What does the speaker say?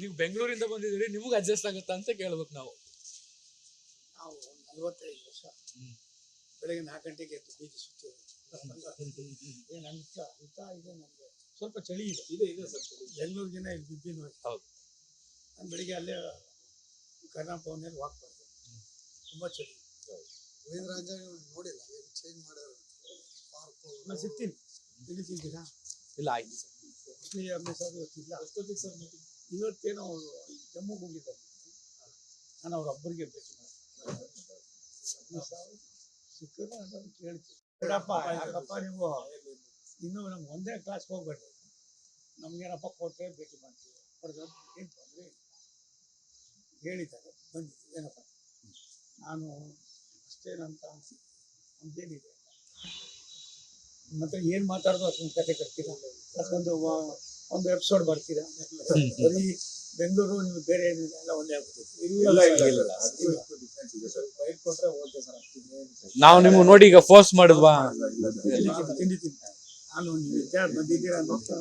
ನೀವು ಬೆಂಗಳೂರಿಂದ ಬಂದಿದ್ದೀರಿ, ನಿಮ್ಗೆ ಅಡ್ಜಸ್ಟ್ ಆಗುತ್ತಾ ಅಂತ ಕೇಳ್ಬೇಕು ನಾವು. ನಾವು 45 ವರ್ಷ ಬೆಳಗ್ಗೆ 4 ಗಂಟೆಗೆ ಎದ್ದು ಬೀದಿ ಸುತ್ತಿದ್ರು. ಏನು ಅಂತ ಇದೆ. ನನಗೆ ಸ್ವಲ್ಪ ಚಳಿ ಇದೆ. ಬೆಂಗಳೂರಿಗಿನ ಇಲ್ಲಿ ಬಿಬ್ಬಿನ ಹೌದು. ನಾನು ಬೆಳಿಗ್ಗೆ ಅಲ್ಲೇ ಕರ್ನಾಟಕ ಭವನಲ್ಲಿ ವಾಕ್ ಮಾಡ್ತೀನಿ. ತುಂಬ ಚಳಿ. ಗೋವಿಂದರಾಜ ನೋಡಿಲ್ಲ, ಚೇಂಜ್ ಮಾಡೋರು ಪಾರ್ಕು. ನಾನು ಸಿಗ್ತೀನಿ, ಇಲ್ಲಿ ತಿಂತೀರಾ? ಇಲ್ಲ, ಆಯ್ತು ಸರ್. ಮೋಸ್ಟ್ಲಿ ಸರ್ ಇವತ್ತಿಲ್ಲ. ಎಷ್ಟೊತ್ತಿಗೆ ಸರ್ ಮೀಟಿಂಗ್? ಇವತ್ತೇನೋ ಅವರು ಜಮ್ಮುಗೆ ಹೋಗಿದ್ದಾರೆ. ನಾನು ಅವ್ರ ಒಬ್ಬರಿಗೆ ಭೇಟಿ ಸಿಕ್ಕಿದ್ರೆ ನಾನು ಕೇಳ್ತೀನಿ. ಬಿಡಪ್ಪ, ಯಾಕಪ್ಪ ನೀವು ಇನ್ನೂ ನಮ್ಗೆ ಒಂದೇ ಕ್ಲಾಸ್ಗೆ ಹೋಗ್ಬೇಡ್ರಿ. ನಮ್ಗೇನಪ್ಪ ಕೊಟ್ಟರೆ ಭೇಟಿ ಮಾಡ್ತೀವಿ. ಏನು ತೊಂದರೆ ಇಲ್ಲ ಹೇಳಿದ್ದಾರೆ, ಬನ್ನಿ. ಏನಪ್ಪ ನಾನು ಅಷ್ಟೇನಂತ ನಮ್ದೇನಿದೆ ಮತ್ತೆ ಏನು ಮಾತಾಡೋದು ಅಷ್ಟೊಂದು ಕತೆ ಕಟ್ತೀರಾ, ಒಂದು ಎಪಿಸೋಡ್ ಬರ್ತೀರಾ? ಬರೀ ಬೆಂಗಳೂರು ನೀವು ಬೇರೆ ಏನಿದೆ ಎಲ್ಲ ಒಂದೇ ಆಗ್ಬಿಟ್ಟಿದೆ. ನಾವು ನಿಮ್ಗೆ ನೋಡಿ ಈಗ ಫೋರ್ಸ್ ಮಾಡಿದ್ವಾ? ತಿಂಡಿ ನಾನು ನೀವು ವಿಚಾರ ಬಂದಿದ್ದೀರಾ ನೋಡ್ತಾ